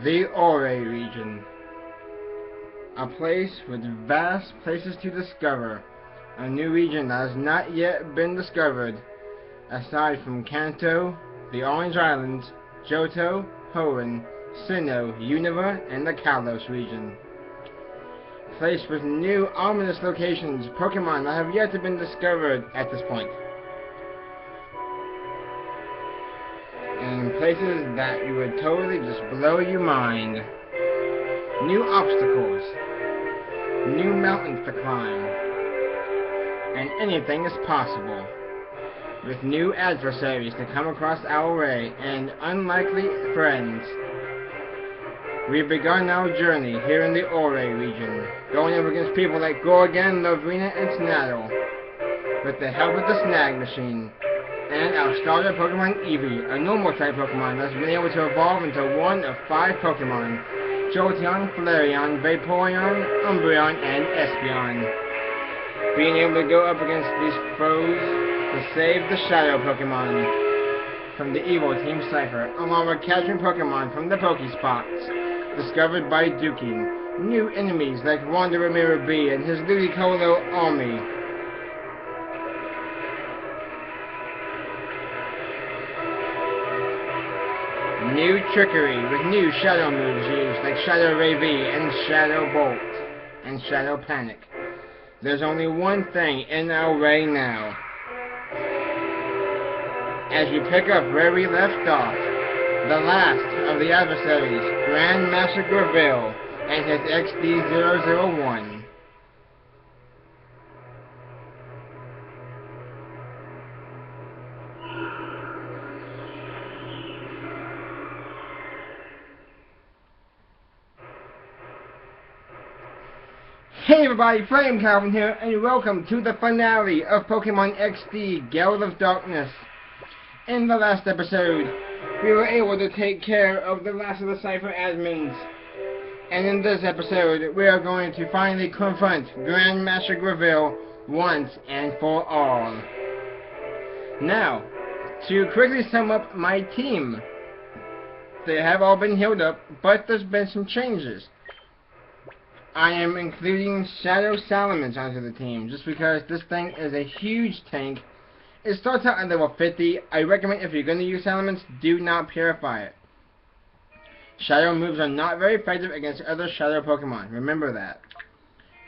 The Ore region. A place with vast places to discover. A new region that has not yet been discovered. Aside from Kanto, the Orange Islands, Johto, Hoenn, Sinnoh, Unova, and the Kalos region. A place with new ominous locations, Pokemon that have yet to been discovered at this point. And places that you would totally just blow your mind. New obstacles, new mountains to climb, and anything is possible. With new adversaries to come across our way and unlikely friends. We've begun our journey here in the Ore region, going up against people like Gorgon, Lovrina, and Snaddle. With the help of the Snag Machine, and our starter Pokemon Eevee, a normal type Pokemon that's been able to evolve into one of 5 Pokemon: Jolteon, Flareon, Vaporeon, Umbreon, and Espeon. Being able to go up against these foes to save the Shadow Pokemon from the evil Team Cypher, along with capturing Pokemon from the Pokespots discovered by Dookie. New enemies like Wanderer Mirror B and his Ludicolo army. New trickery with new Shadow moves used like Shadow Ray V and Shadow Bolt and Shadow Panic. There's only one thing in our way now. As you pick up where we left off, the last of the adversaries, Grandmaster Greevil and his XD001. Hey everybody, Flamecalvin here, and welcome to the finale of Pokemon XD, Gale of Darkness. In the last episode, we were able to take care of the last of the Cypher admins. And in this episode, we are going to finally confront Grandmaster Greevil once and for all. Now, to quickly sum up my team. They have all been healed up, but there's been some changes. I am including Shadow Salamence onto the team, just because this thing is a huge tank. It starts out at level 50. I recommend if you're going to use Salamence, do not purify it. Shadow moves are not very effective against other Shadow Pokemon, remember that.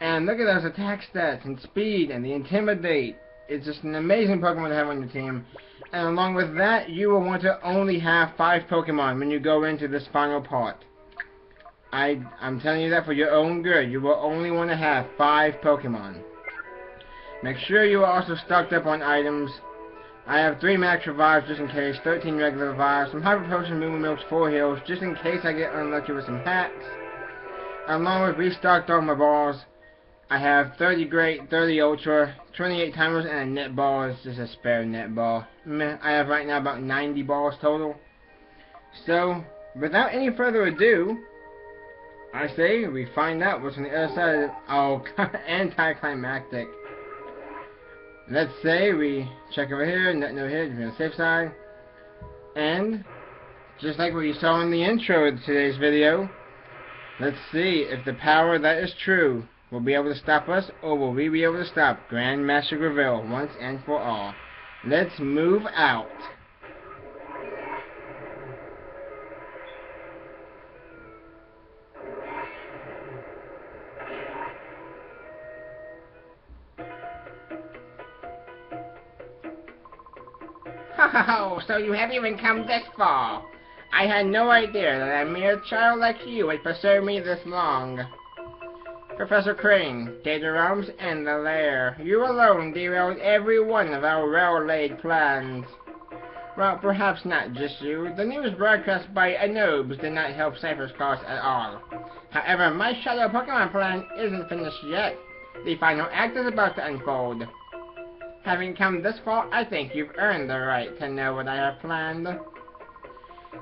And look at those attack stats, and speed, and the Intimidate. It's just an amazing Pokemon to have on your team. And along with that, you will want to only have 5 Pokemon when you go into this final part. I'm telling you that for your own good. You will only want to have 5 Pokemon. Make sure you are also stocked up on items. I have 3 max revives just in case, 13 regular revives, some Hyper Potion, Moo Milks, 4 heals, just in case I get unlucky with some hacks. Along with restocked Armor Balls, I have 30 Great, 30 Ultra, 28 Timers, and a Net Ball. It's just a spare Net Ball. Meh, I have right now about 90 balls total. So, without any further ado, I say we find out what's on the other side of anticlimactic. Let's say we check over here, no here, to be on the safe side. And, just like what you saw in the intro of today's video, let's see if the power that is true will be able to stop us, or will we be able to stop Grandmaster Greevil once and for all. Let's move out. Oh, so you have even come this far. I had no idea that a mere child like you would pursue me this long. Professor Crane, Data Realms, and the Lair. You alone derailed every one of our well-laid plans. Well, perhaps not just you. The news broadcast by Anobs did not help Cypher's cause at all. However, my Shadow Pokemon plan isn't finished yet. The final act is about to unfold. Having come this far, I think you've earned the right to know what I have planned.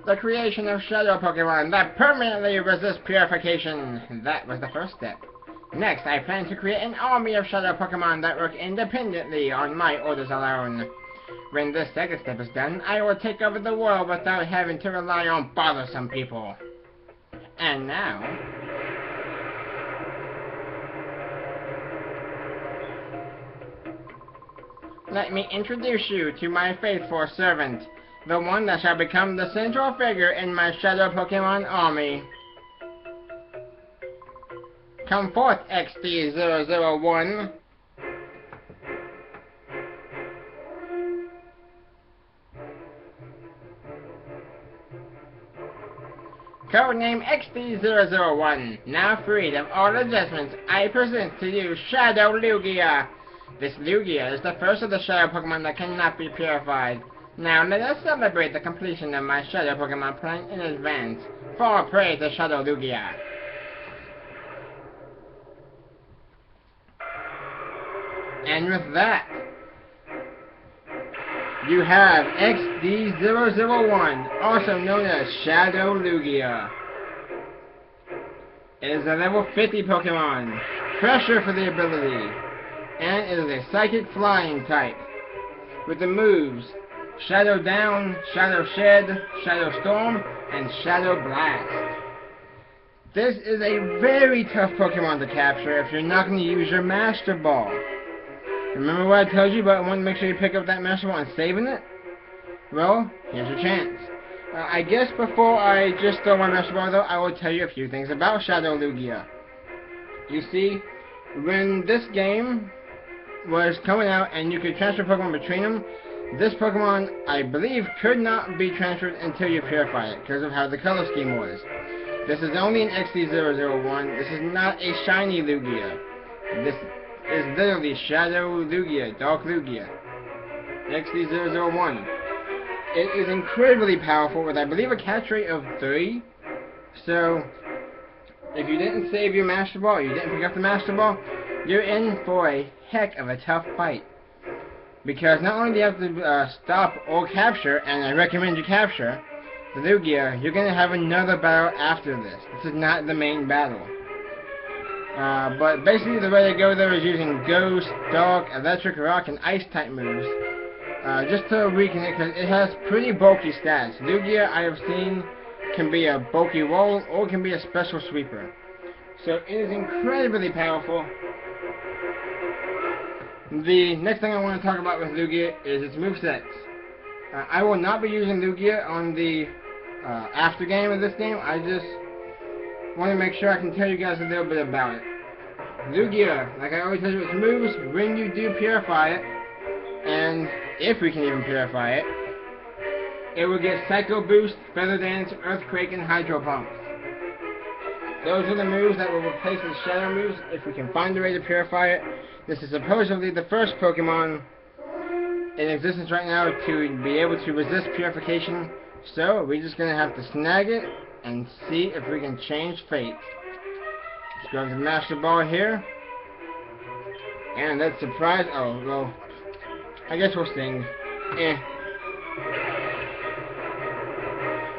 The creation of Shadow Pokemon that permanently resist purification. That was the first step. Next, I plan to create an army of Shadow Pokemon that work independently on my orders alone. When this second step is done, I will take over the world without having to rely on bothersome people. And now, let me introduce you to my faithful servant, the one that shall become the central figure in my Shadow Pokemon army. Come forth, XD001. Codename XD001, now freed of all adjustments, I present to you Shadow Lugia. This Lugia is the first of the Shadow Pokemon that cannot be purified. Now let us celebrate the completion of my Shadow Pokemon plan in advance. Fall prey to Shadow Lugia. And with that, you have XD001, also known as Shadow Lugia. It is a level 50 Pokemon, pressure for the ability, and it is a Psychic Flying type, with the moves Shadow Down, Shadow Shed, Shadow Storm, and Shadow Blast. This is a very tough Pokemon to capture if you're not going to use your Master Ball. Remember what I told you about wanting to make sure you pick up that Master Ball and saving it? Well, here's your chance. I guess before I just throw my Master Ball though, I will tell you a few things about Shadow Lugia. You see, when this game was coming out and you could transfer Pokemon between them, this Pokemon, I believe, could not be transferred until you purify it, because of how the color scheme was. This is only an XD001, this is not a shiny Lugia. This is literally Shadow Lugia, Dark Lugia. XD001. It is incredibly powerful with, I believe, a catch rate of 3. So, if you didn't save your Master Ball, you didn't pick up the Master Ball, you're in for a heck of a tough fight. Because not only do you have to stop or capture, and I recommend you capture, the Lugia, you're going to have another battle after this. This is not the main battle. But basically the way to go there is using Ghost, Dark, Electric, Rock, and Ice type moves. Just to weaken it, because it has pretty bulky stats. Lugia, I have seen, can be a bulky roll, or can be a special sweeper. So it is incredibly powerful. The next thing I want to talk about with Lugia is its movesets. I will not be using Lugia on the after game of this game. I just want to make sure I can tell you guys a little bit about it. Lugia, like I always tell you, its moves when you do purify it, and if we can even purify it, it will get Psycho Boost, Feather Dance, Earthquake, and Hydro Pump. Those are the moves that will replace the Shadow moves if we can find a way to purify it. This is supposedly the first Pokemon in existence right now to be able to resist purification, so we're just going to have to snag it and see if we can change fate. Let's grab the Master Ball here. And that surprise, oh, well, I guess we'll sting.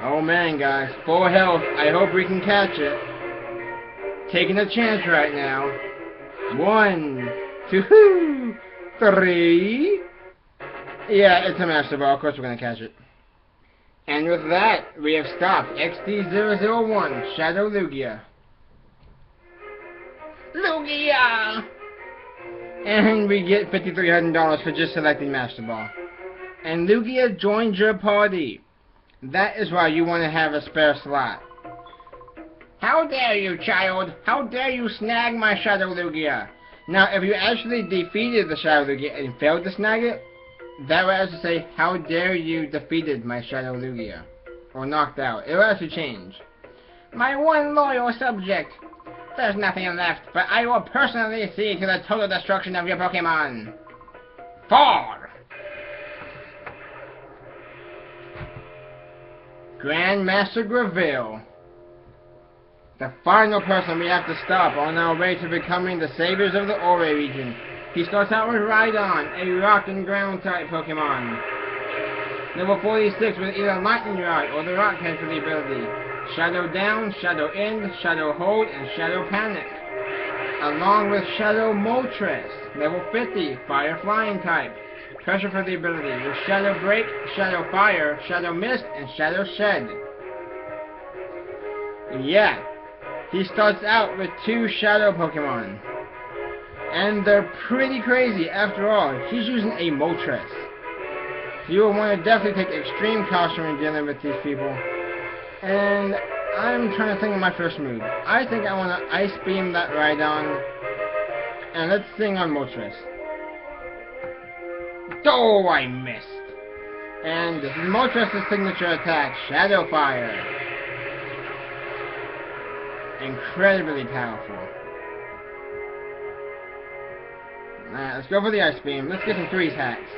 Oh man, guys, full health. I hope we can catch it. Taking a chance right now. 1, 2, 3. Yeah, it's a Master Ball. Of course we're going to catch it. And with that, we have stopped XD001, Shadow Lugia. Lugia! And we get $5,300 for just selecting Master Ball. And Lugia joined your party. That is why you want to have a spare slot. How dare you, child? How dare you snag my Shadow Lugia? Now, if you actually defeated the Shadow Lugia and failed to snag it, that would actually say, how dare you defeated my Shadow Lugia? Or knocked out. It will actually change. My one loyal subject. There's nothing left, but I will personally see to the total destruction of your Pokemon. 4. Grandmaster Greevil. The final person we have to stop on our way to becoming the saviors of the Ore region. He starts out with Rhydon, a rock and ground type Pokemon. Level 46 with either Lightning Rod or the Rock Head for the ability. Shadow Down, Shadow End, Shadow Hold, and Shadow Panic. Along with Shadow Moltres, level 50, Fire Flying type. Pressure for the ability with Shadow Break, Shadow Fire, Shadow Mist, and Shadow Shed. Yeah, he starts out with 2 Shadow Pokemon. And they're pretty crazy. After all, he's using a Moltres. You will want to definitely take extreme caution when dealing with these people. And I'm trying to think of my first move. I think I want to Ice Beam that Rhydon. And let's sing on Moltres. Oh, I missed. And this is Moltres' signature attack, Shadow Fire. Incredibly powerful. Alright, let's go for the Ice Beam. Let's get some freeze hacks.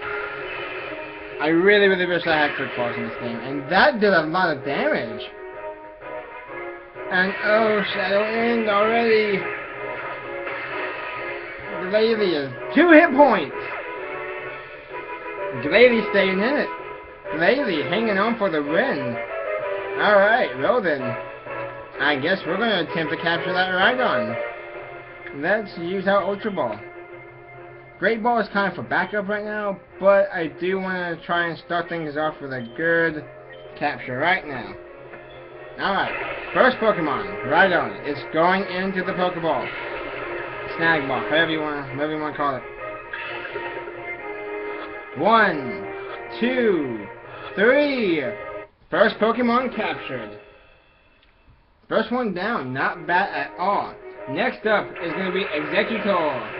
I really wish I had Quick Balls in this game. And that did a lot of damage. And oh, Shadow End already. Glalie is 2 hit points. Glalie staying in it. Glalie hanging on for the win. Alright, well then. I guess we're going to attempt to capture that Rhydon. Let's use our Ultra Ball. Great Ball is kind of for backup right now, but I do want to try and start things off with a good capture right now. Alright, first Pokemon, Rhydon, is going into the Pokeball. Snag Ball, whatever you want to call it. 1, 2, 3. First Pokemon captured. First one down, not bad at all. Next up is going to be Executor.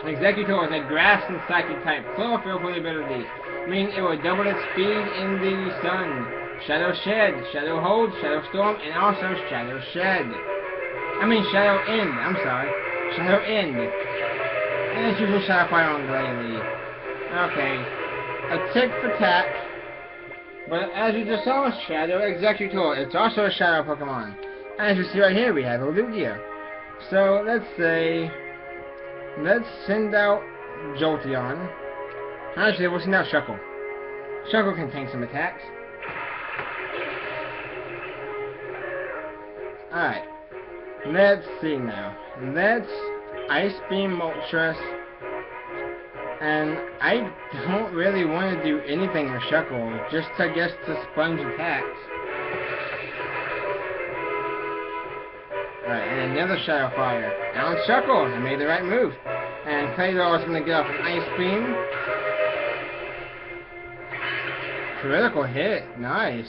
Executor is a Grass and Psychic type Chlorophyll full ability, meaning it will double its speed in the sun. Shadow Shed, Shadow Hold, Shadow Storm, and also Shadow Shed. Shadow End, I'm sorry. Shadow End. And it's using Shadow Fire on Glalie. Okay. A tick for tack. But as you just saw, Shadow Executor. It's also a Shadow Pokemon. As you see right here, we have a Lugia. So, let's send out Jolteon. Actually, we'll send out Shuckle. Shuckle can tank some attacks. Alright. Let's see now. Let's Ice Beam Moltres. And I don't really want to do anything with Shuckle. Just, I guess, to sponge attacks. Alright, and another Shadow Fire. Now on Shuckle, I made the right move. And Claydol is going to get off an Ice Beam. Critical hit, nice.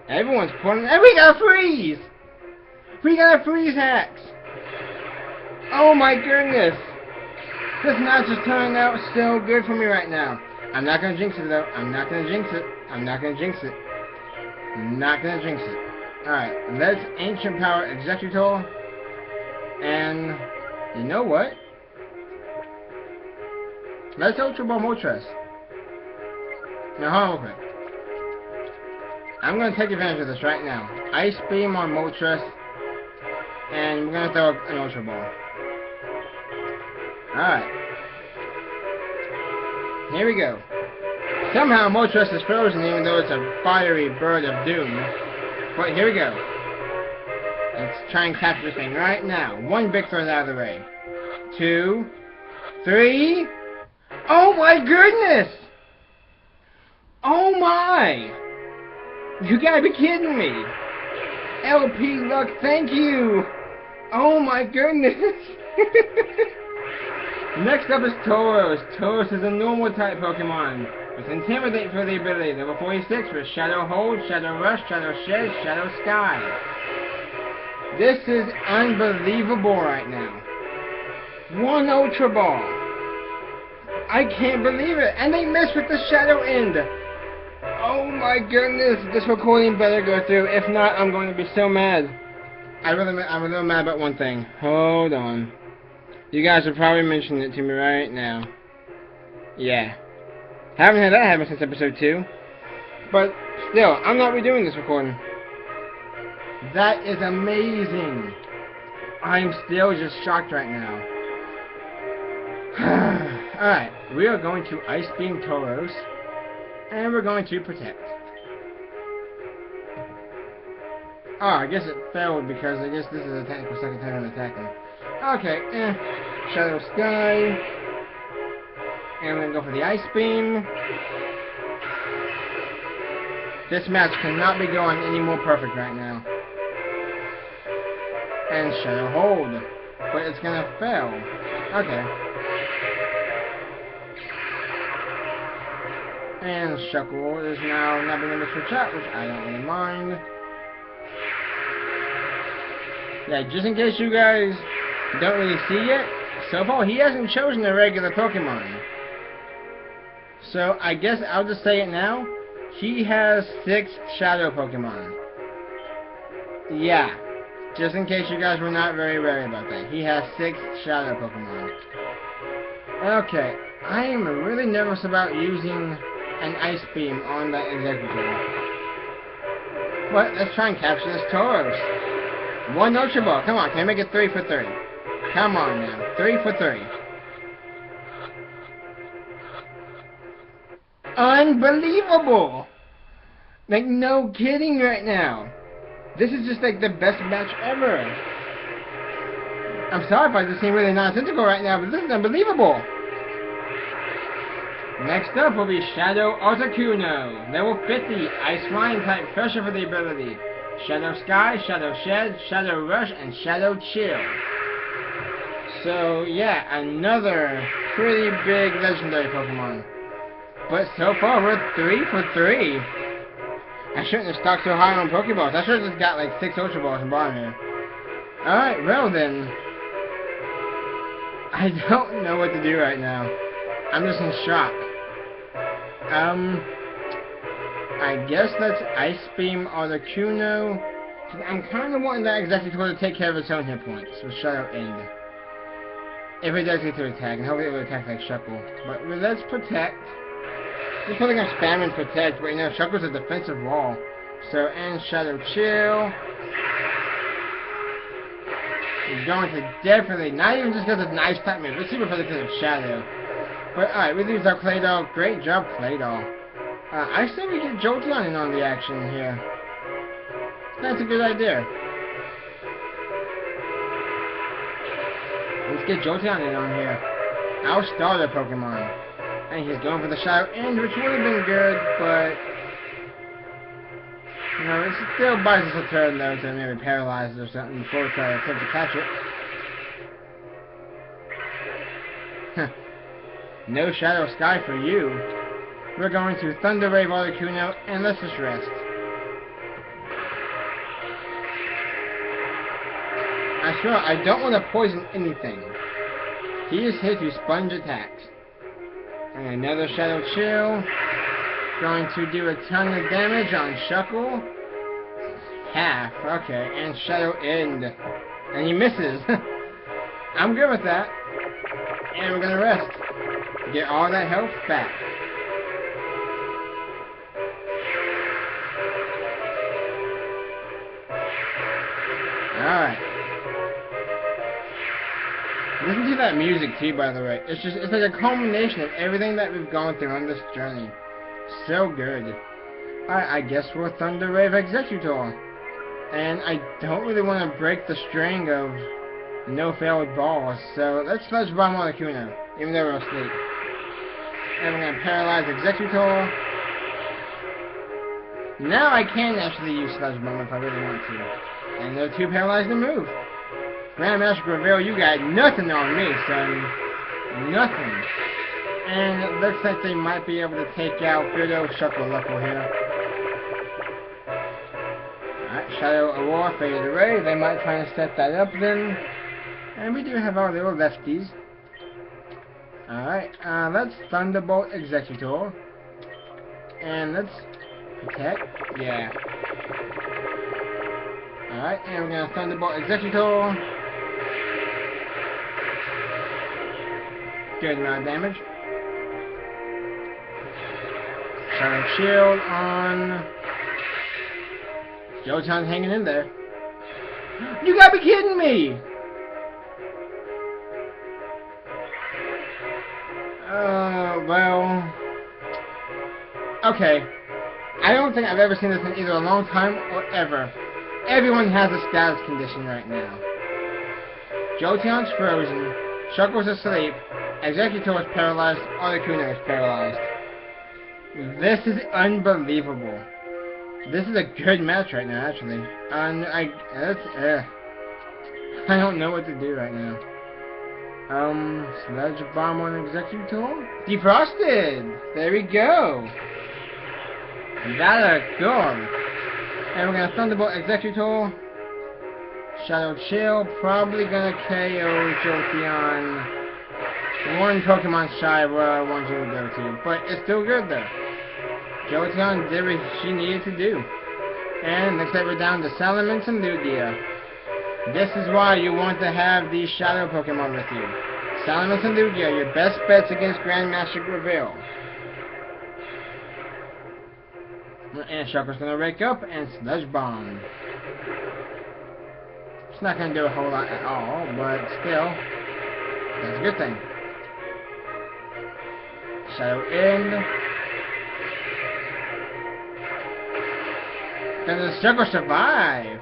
Everyone's pulling, and we got a freeze! We got a freeze hacks! Oh my goodness! This match is turning out so good for me right now. I'm not going to jinx it though. I'm not going to jinx it. I'm not going to jinx it. I'm not going to jinx it. Alright, let's Ancient Power Executor. And you know what? Let's Ultra Ball Moltres. Now hold on real quick. I'm going to take advantage of this right now. Ice Beam on Moltres. And we're going to throw an Ultra Ball. Alright. Here we go. Somehow Moltres is frozen even though it's a fiery bird of doom. But here we go. Let's try and capture this thing right now. 1 big throw out of the way. 2, 3. Oh my goodness! Oh my! You gotta be kidding me! LP Luck, thank you! Oh my goodness! Next up is Tauros. Tauros is a normal type Pokemon with Intimidate for the ability. Level 46 with Shadow Hold, Shadow Rush, Shadow Shed, Shadow Sky. This is unbelievable right now. 1 Ultra Ball. I can't believe it. And they missed with the Shadow End. Oh my goodness. This recording better go through. If not, I'm going to be so mad. I'm a little mad about one thing. Hold on. You guys are probably mentioning it to me right now. Yeah. Haven't had that happen since episode 2. But still, I'm not redoing this recording. That is amazing. I'm still just shocked right now. Alright, we are going to Ice Beam Tauros. And we're going to Protect. Oh, I guess it failed because I guess this is a technical second time I'm attacking. Okay, Shadow Sky. And we're going to go for the Ice Beam. This match cannot be going any more perfect right now. And Shadow Hold. But it's gonna fail. Okay. And Shuckle is now not being able to switch out, which I don't really mind. Yeah, just in case you guys don't really see it, so far he hasn't chosen a regular Pokemon. So I guess I'll just say it now. He has 6 Shadow Pokemon. Yeah, just in case you guys were not very wary about that. He has 6 Shadow Pokemon. Okay, I am really nervous about using an Ice Beam on that Executor. But let's try and capture this Tauros. 1 Ultra Ball. Come on, can I make it 3 for 3? Come on now, 3 for 3. Unbelievable! Like, no kidding right now. This is just like the best match ever. I'm sorry if I just seem really nonsensical right now, but this is unbelievable. Next up will be Shadow Articuno. Level 50, Ice Flying type, pressure for the ability. Shadow Sky, Shadow Shed, Shadow Rush, and Shadow Chill. So yeah, another pretty big legendary Pokemon. But so far we're 3 for 3. I shouldn't have stocked so high on Pokeballs. I should have just got like 6 Ultra Balls and bought here. Alright, well then. I don't know what to do right now. I'm just in shock. I guess that's Ice Beam Articuno. I'm kind of wanting that Executor to take care of its own hit points with Shadow End. If it does get to attack, and hopefully it will attack like Shuckle. But let's protect. Just feel like I'm spamming protect, but you know, Shuckle's a defensive wall. So, and Shadow Chill. He's going to definitely, not even just because it's an Ice type move, let's see what because of Shadow. But alright, we lose our Claydol. Great job, Claydol. I say we get Jolteon in on the action here. That's a good idea. Let's get Jolteon in on here. Our starter Pokemon. And he's going for the Shadow End, which would have been good, but you know, it still buys us a turn though to maybe paralyze it or something before we try to attempt to catch it. No Shadow Sky for you. We're going to Thunder Wave Articuno, and let's just rest. I swear, I don't want to poison anything. He is here to sponge attacks. And another Shadow Chill. Going to do a ton of damage on Shuckle. Half, okay, and Shadow End. And he misses. I'm good with that. And we're gonna rest. Get all that health back. Alright. Listen to that music too, by the way. It's like a culmination of everything that we've gone through on this journey. So good. Alright, I guess we're Thunder Wave Executor. And I don't really want to break the string of no failed balls, so let's Sludge Bomb Articuno, even though we're asleep. And we're gonna paralyze Executor. Now I can actually use Sludge Bomb if I really want to. And they're too paralyzed to move. Grandmaster Greevil, you got nothing on me, son. Nothing. And it looks like they might be able to take out good old Shuckle-Luckle here. Alright, Shadow Aurora faded away. They might try and set that up then. And we do have our little lefties. Alright, let's Thunderbolt Executor. And let's protect. Yeah. Alright, and we're gonna Thunderbolt Executor. Good amount of damage. Shadow Shield on. Jolteon's hanging in there. You gotta be kidding me! Well. Okay. I don't think I've ever seen this in either a long time or ever. Everyone has a status condition right now. Jolteon's frozen. Shuckle's asleep. Executor is paralyzed. Articuno is paralyzed. This is unbelievable. This is a good match right now, actually. I don't know what to do right now. Sludge Bomb on Executor? Defrosted! There we go! That'll go! And we're gonna Thunderbolt Executor. Shadow Chill, probably gonna KO Jolteon. One Pokemon shy of where I want you to go to, but it's still good though. Jolteon did what she needed to do. And looks like we're down to Salamence and Lugia. This is why you want to have these Shadow Pokemon with you. Salamence and Lugia, your best bets against Grandmaster Greevil. And Shuckle's gonna wake up and Sludge Bomb. It's not gonna do a whole lot at all, but still, that's a good thing. Shadow in. Does Shuckle survive?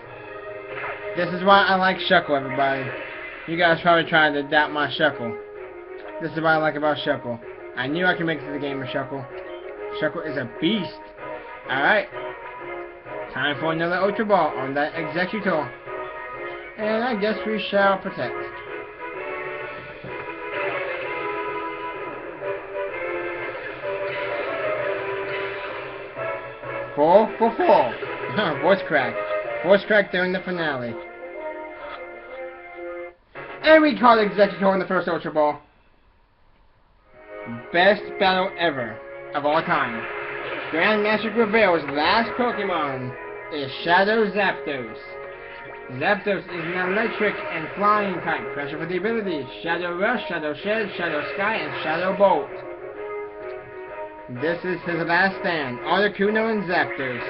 This is why I like Shuckle, everybody. You guys probably trying to doubt my Shuckle. This is what I like about Shuckle. I knew I could make it to the game with Shuckle. Shuckle is a beast. Alright. Time for another Ultra Ball on that Executor. And I guess we shall protect. Four for 4. Voice crack. Voice crack during the finale. And we caught Executor in the first Ultra Ball. Best battle ever of all time. Grandmaster Greevil's last Pokemon is Shadow Zapdos. Zapdos is an electric and flying type. Pressure for the abilities: Shadow Rush, Shadow Shed, Shadow Sky, and Shadow Bolt. This is his last stand. Articuno and Zapdos.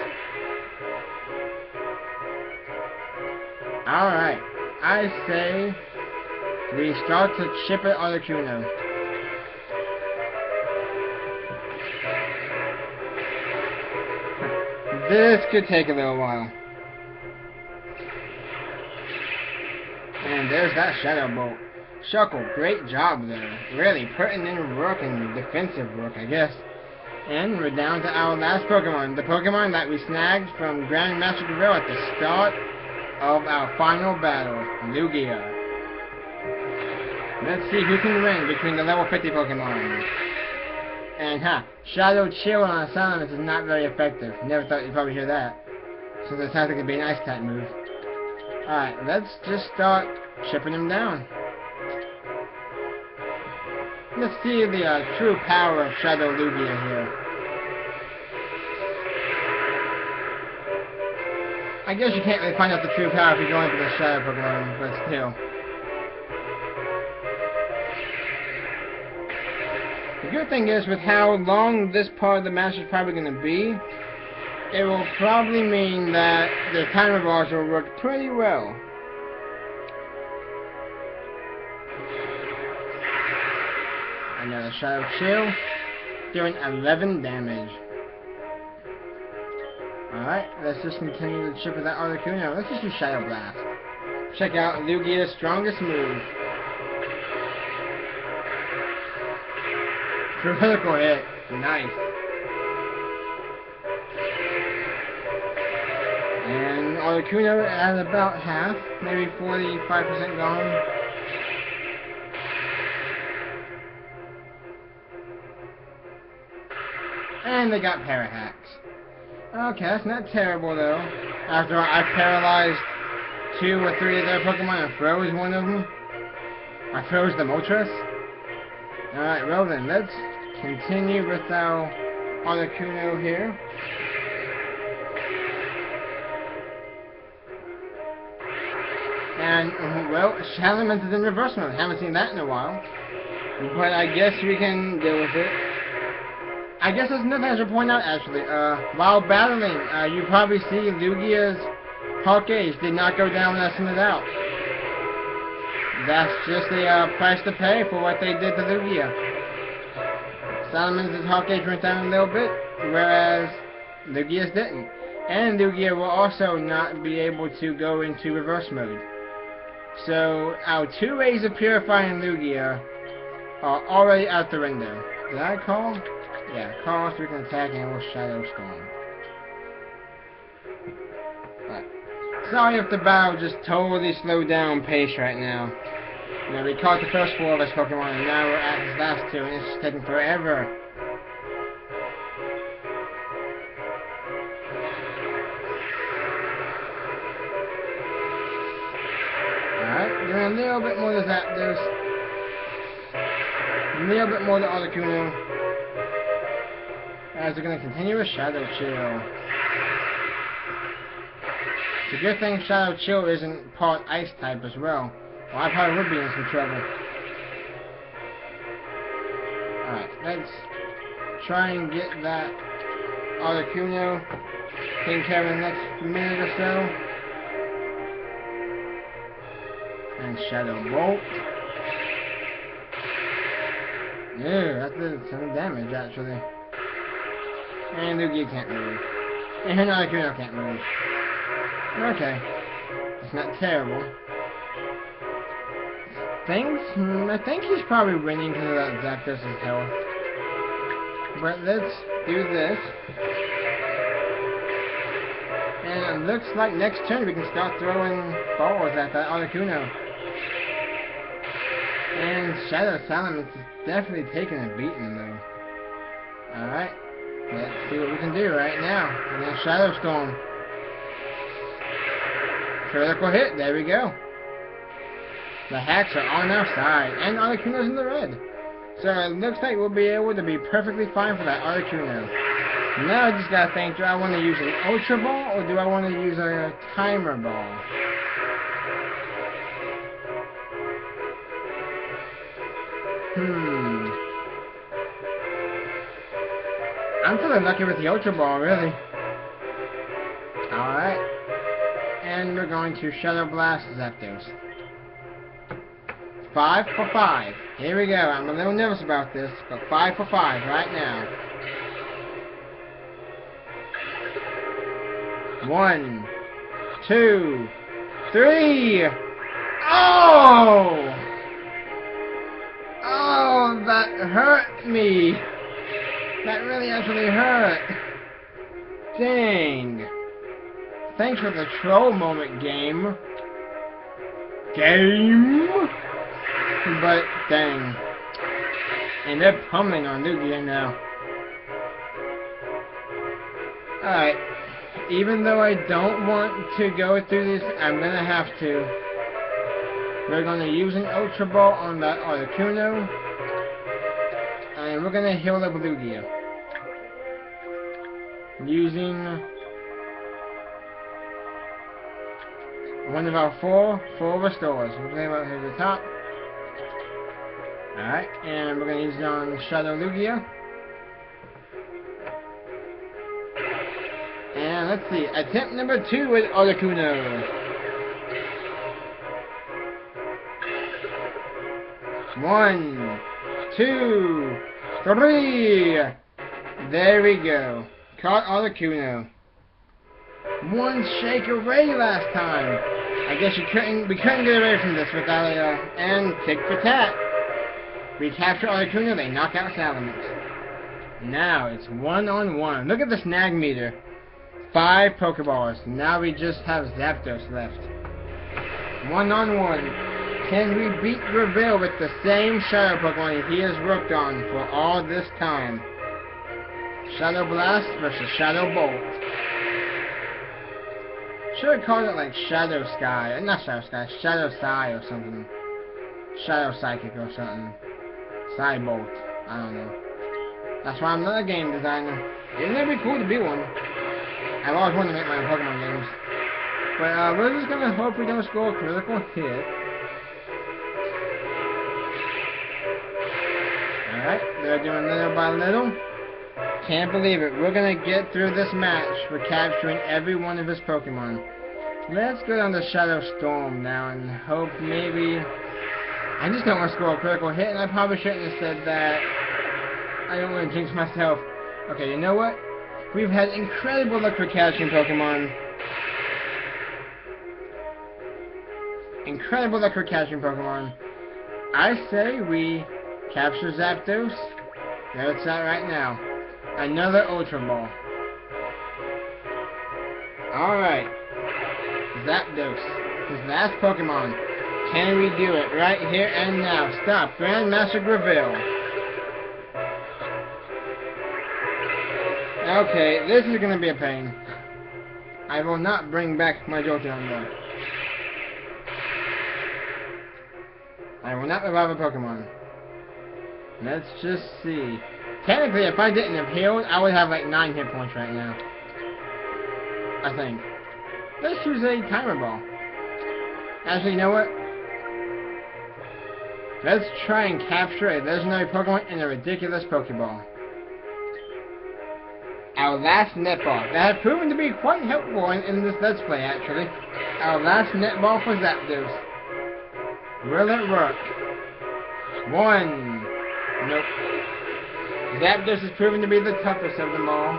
Alright, I say we start to chip at Articuno. This could take a little while. And there's that Shadow Bolt. Shuckle, great job there. Really putting in work and defensive work, I guess. And we're down to our last Pokemon. The Pokemon that we snagged from Grandmaster Greevil at the start of our final battle, Lugia. Let's see who can win between the level 50 Pokemon. And Shadow Chill on a Salamence is not very effective. Never thought you'd probably hear that. Since it's technically be an Ice type move. Alright, let's just start chipping him down. Let's see the true power of Shadow Lugia here. I guess you can't really find out the true power if you go into the Shadow Pokemon, but still. The good thing is, with how long this part of the match is probably going to be, it will probably mean that the timer bars will work pretty well. Another Shadow Chill, doing 11 damage. Alright, let's just continue to chip with that Articuno. Let's just do Shadow Blast. Check out Lugia's strongest move. Critical hit. Nice. And Articuno at about half, maybe 45% gone. And they got Parahacks. Okay, that's not terrible though. After I paralyzed 2 or 3 of their Pokemon and froze one of them. I froze the Moltres. Alright, well then, let's continue with our Articuno here. And, well, Salamence is in reverse mode. Haven't seen that in a while. But I guess we can deal with it. I guess there's nothing I should point out, actually. While battling, you probably see Lugia's Hawk Age did not go down without sending it out. That's just the price to pay for what they did to Lugia. Salamence's Hawk Age went down a little bit, whereas Lugia's didn't. And Lugia will also not be able to go into reverse mode. So, our 2 ways of purifying Lugia are already out the window. Did I call? Yeah, call so we can attack and we'll Shadow Storm. Alright. Sorry if the battle just totally slowed down pace right now. You know, we caught the first 4 of his Pokemon, and now we're at his last 2, and it's just taking forever. Alright, doing a little bit more to Zapdos. A little bit more to Articuno. As we're going to continue with Shadow Chill. It's a good thing Shadow Chill isn't part Ice type as well. Well, I probably would be in some trouble. Alright, let's try and get that Articuno taken care of in the next minute or so. And Shadow Bolt. Yeah, that did some damage actually. And Lugia can't move. And Articuno can't move. Okay. It's not terrible. I think he's probably winning because of that Zapdos' health. But let's do this. And it looks like next turn we can start throwing balls at that Articuno. And Shadow Salamence is definitely taking a beating though. Alright. Let's see what we can do right now. And then Shadow Storm. Critical hit, there we go. The hacks are on our side, and Articuno's in the red. So it looks like we'll be able to be perfectly fine for that Articuno. Now I just gotta think, do I want to use an Ultra Ball, or do I want to use a Timer Ball? I'm feeling lucky with the Ultra Ball, really. Alright. And we're going to Shadow Blast Zapdos. 5 for 5. Here we go. I'm a little nervous about this, but 5 for 5 right now. 1, 2, 3. Oh! Oh, that hurt me. That really actually hurt. Dang. Thanks for the troll moment, game. But, dang. And they're pummeling on Lugia now. Alright. Even though I don't want to go through this, I'm gonna have to. We're gonna use an Ultra Ball on that Articuno. And we're gonna heal up Lugia. Using one of our four restores. We're going to go to the top. Alright, and we're going to use it on Shadow Lugia. And let's see, attempt number 2 with Articuno. 1, 2, 3. There we go. Caught Articuno. 1 shake away last time. I guess we couldn't get away from this without and tick for tat. We capture Articuno, they knock out Salamence. Now it's 1-on-1. Look at the snag meter. 5 Pokeballs. Now we just have Zapdos left. 1-on-1. Can we beat Greevil with the same Shadow Pokemon he has worked on for all this time? Shadow Blast versus Shadow Bolt. Should have called it like Shadow Sky. Not Shadow Sky, Shadow Psy or something. Shadow Psychic or something. Psy Bolt. I don't know. That's why I'm not a game designer. Isn't it be cool to be one? I've always wanted to make my own Pokemon games. But we're just gonna hope we don't score a critical hit. Alright, they're doing little by little. Can't believe it. We're gonna get through this match. We're capturing every one of his Pokemon. Let's go down to Shadow Storm now and hope maybe. I just don't want to score a critical hit, and I probably shouldn't have said that. I don't want to jinx myself. Okay, you know what? We've had incredible luck for catching Pokemon. Incredible luck for catching Pokemon. I say we capture Zapdos. There it's at right now. Another Ultra Ball. Alright. Zapdos, his last Pokemon. Can we do it right here and now? Stop, Grandmaster Greevil. Okay, this is gonna be a pain. I will not bring back my Jolteon though. I will not revive a Pokemon. Let's just see. Technically, if I didn't have healed, I would have like 9 hit points right now. I think. Let's use a timer ball. Actually, you know what? Let's try and capture a legendary Pokemon in a ridiculous Pokeball. Our last netball. That has proven to be quite helpful in this Let's Play, actually. Our last netball for Zapdos. Will it work? 1. Nope. Zapdos has proven to be the toughest of them all.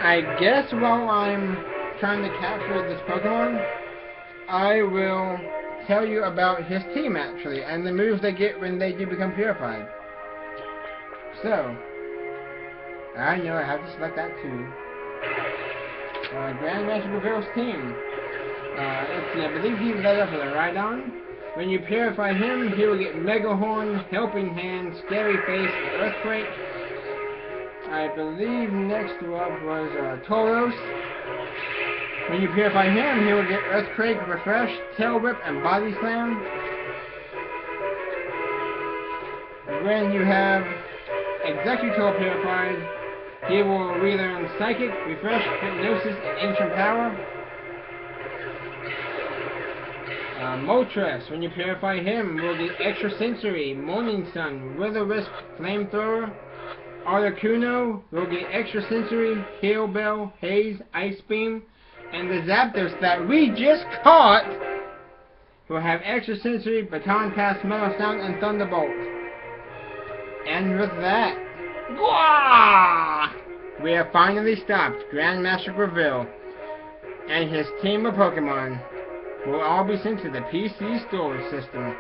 I guess while I'm trying to capture this Pokemon, I will tell you about his team, actually, and the moves they get when they do become purified. So, I know I have to select that too. Grandmaster Grevil's team. Let's see, I believe he led up with a Rhydon. When you purify him, he will get Mega Horn, Helping Hand, Scary Face, and Earthquake. I believe next up was Tauros. When you purify him, he will get Earthquake, Refresh, Tail Whip, and Body Slam. When you have Executor purified, he will relearn Psychic, Refresh, Hypnosis, and Ancient Power. Moltres, when you purify him, will get Extrasensory, Morning Sun, Will-O-Wisp, Flamethrower. Articuno will get Extrasensory, Hail Bell, Haze, Ice Beam. And the Zapdos that we just caught will have Extrasensory, Baton Pass, Metal Sound, and Thunderbolt. And with that, we have finally stopped Grandmaster Greevil and his team of Pokemon will all be sent to the PC storage system.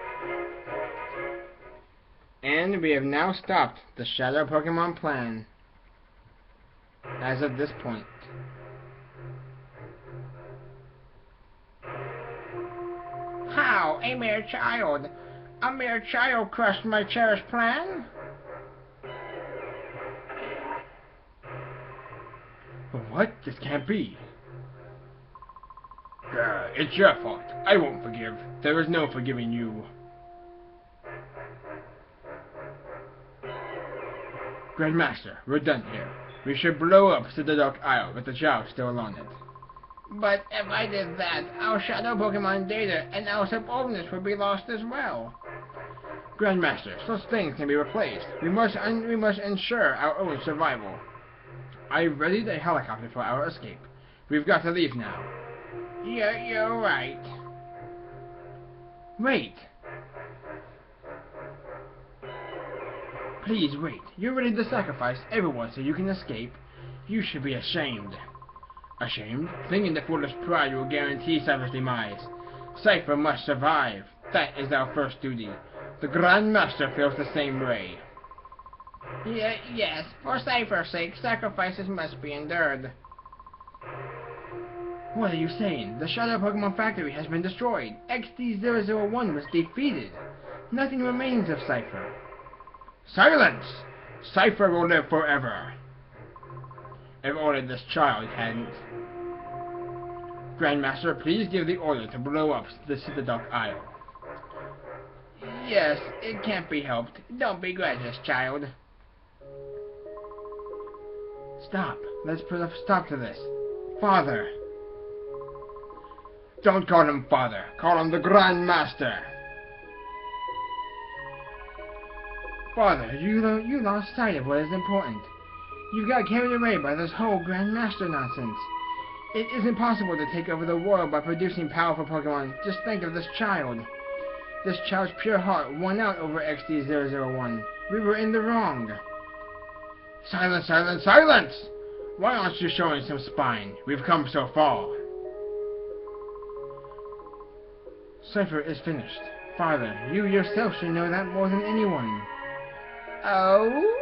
And we have now stopped the Shadow Pokemon plan as of this point. How? A mere child? A mere child crushed my cherished plan? What? This can't be. It's your fault. I won't forgive. There is no forgiving you. Grandmaster, we're done here. We should blow up the Dark Isle with the child still on it. But if I did that, our Shadow Pokemon data and our subordinates would be lost as well. Grandmaster, such things can be replaced. We must ensure our own survival. I readied a helicopter for our escape. We've got to leave now. You're right. Wait. Please wait. You're ready to sacrifice everyone so you can escape? You should be ashamed. Ashamed? Thinking the foolish pride will guarantee Cypher's demise. Cypher must survive. That is our first duty. The Grandmaster feels the same way. Yes, for Cypher's sake, sacrifices must be endured. What are you saying? The Shadow Pokemon Factory has been destroyed. XD001 was defeated. Nothing remains of Cypher. Silence! Cypher will live forever. If only this child hadn't. Grandmaster, please give the order to blow up the Citadoc Isle. Yes, it can't be helped. Don't begrudge us, child. Stop. Let's put a stop to this. Father. Don't call him Father. Call him the Grandmaster. Father, you lost sight of what is important. You got carried away by this whole Grandmaster nonsense. It isn't possible to take over the world by producing powerful Pokemon. Just think of this child. This child's pure heart won out over XD001. We were in the wrong. Silence, silence, silence! Why aren't you showing some spine? We've come so far. Cypher is finished. Father, you yourself should know that more than anyone. Oh?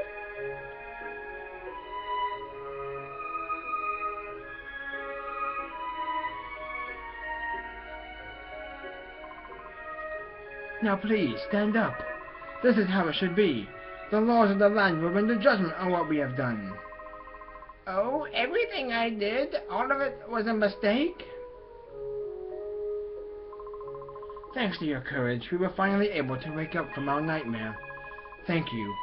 Now please, stand up. This is how it should be. The laws of the land will render judgment on what we have done. Oh, everything I did, all of it was a mistake? Thanks to your courage, we were finally able to wake up from our nightmare. Thank you.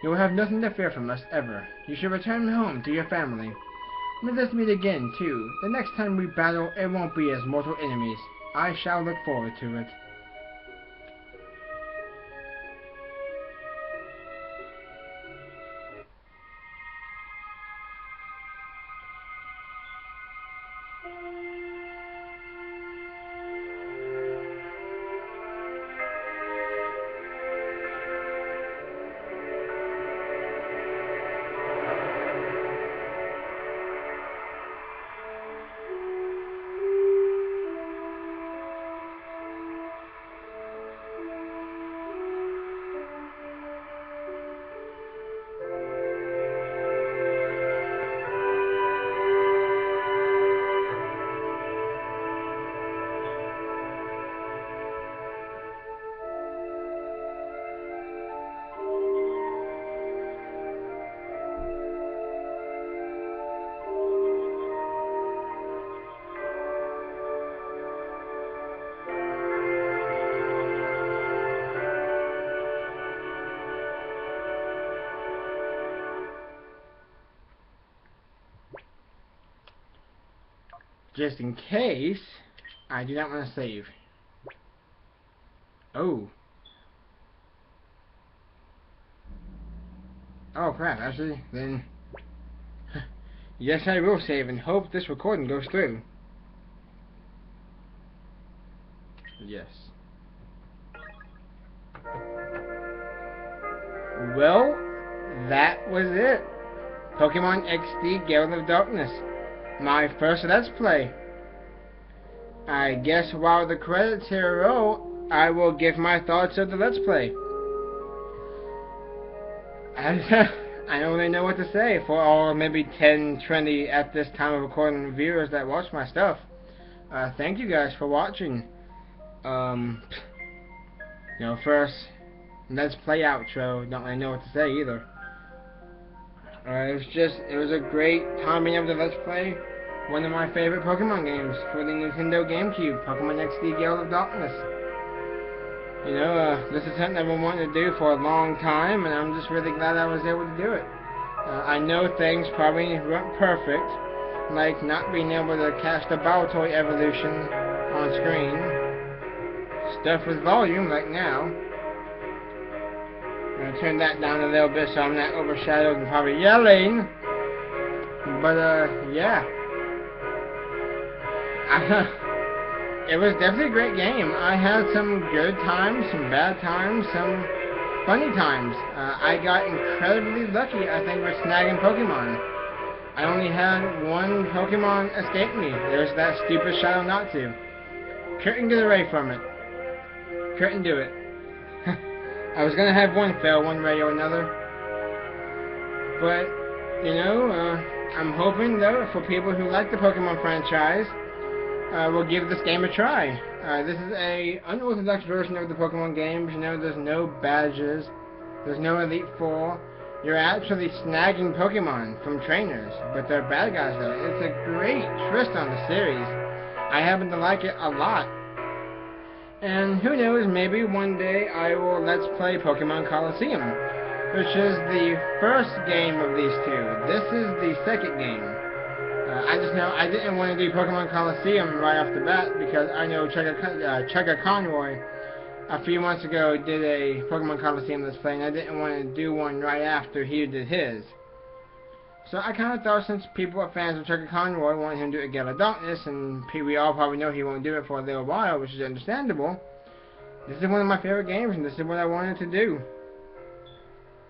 You will have nothing to fear from us ever. You should return home to your family. Let us meet again, too. The next time we battle, it won't be as mortal enemies. I shall look forward to it. Just in case, I do not want to save. Oh. Oh crap, actually, then... yes, I will save and hope this recording goes through. Yes. Well, that was it. Pokemon XD Gale of Darkness. My first Let's Play. I guess while the credits here roll, I will give my thoughts of the Let's Play. I don't really know what to say for all maybe 10, 20 at this time of recording viewers that watch my stuff. Thank you guys for watching. You know, first Let's Play outro. Don't really know what to say either. It was a great time being able to Let's Play one of my favorite Pokemon games for the Nintendo GameCube, Pokemon XD Gale of Darkness. You know, this is something I've been wanting to do for a long time, and I'm just really glad I was able to do it. I know things probably weren't perfect, like not being able to cast a Baltoy evolution on screen. Stuff with volume, like now. I'm going to turn that down a little bit so I'm not overshadowed and probably yelling. But, yeah. It was definitely a great game. I had some good times, some bad times, some funny times. I got incredibly lucky, I think, with snagging Pokemon. I only had one Pokemon escape me. There's that stupid Shadow Natsu. Couldn't get away from it. Couldn't do it. I was gonna have one fail one way or another. But, you know, I'm hoping, though, for people who like the Pokemon franchise, we'll give this game a try. This is a unorthodox version of the Pokemon games. You know, there's no badges, there's no Elite Four. You're actually snagging Pokemon from trainers, but they're bad guys though. It's a great twist on the series. I happen to like it a lot. And who knows, maybe one day I will Let's Play Pokemon Colosseum, which is the first game of these two. This is the second game. I just know I didn't want to do Pokemon Colosseum right off the bat because I know Chugga Conroy a few months ago did a Pokemon Colosseum Let's Play, and I didn't want to do one right after he did his. So I kind of thought, since people are fans of Chugga Conroy, wanted him to do a Gale of Darkness, and we all probably know he won't do it for a little while, which is understandable. This is one of my favorite games, and this is what I wanted to do.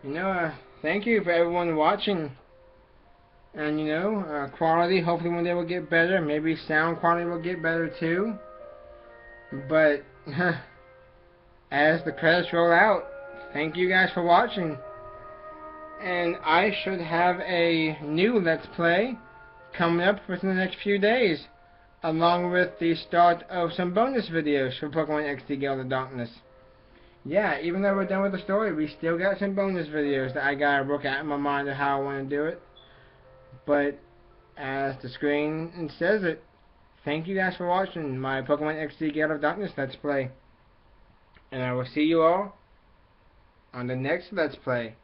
You know, thank you for everyone watching. And, you know, quality, hopefully one day will get better. Maybe sound quality will get better too. But, as the credits roll out, thank you guys for watching. And I should have a new Let's Play coming up within the next few days, along with the start of some bonus videos for Pokemon XD Gale of Darkness. yeah, even though we're done with the story, we still got some bonus videos that I gotta work out in my mind of how I want to do it. But as the screen says it, thank you guys for watching my Pokemon XD Gale of Darkness Let's Play. And I will see you all on the next Let's Play.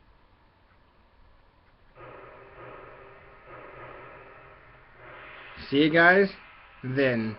See you guys then.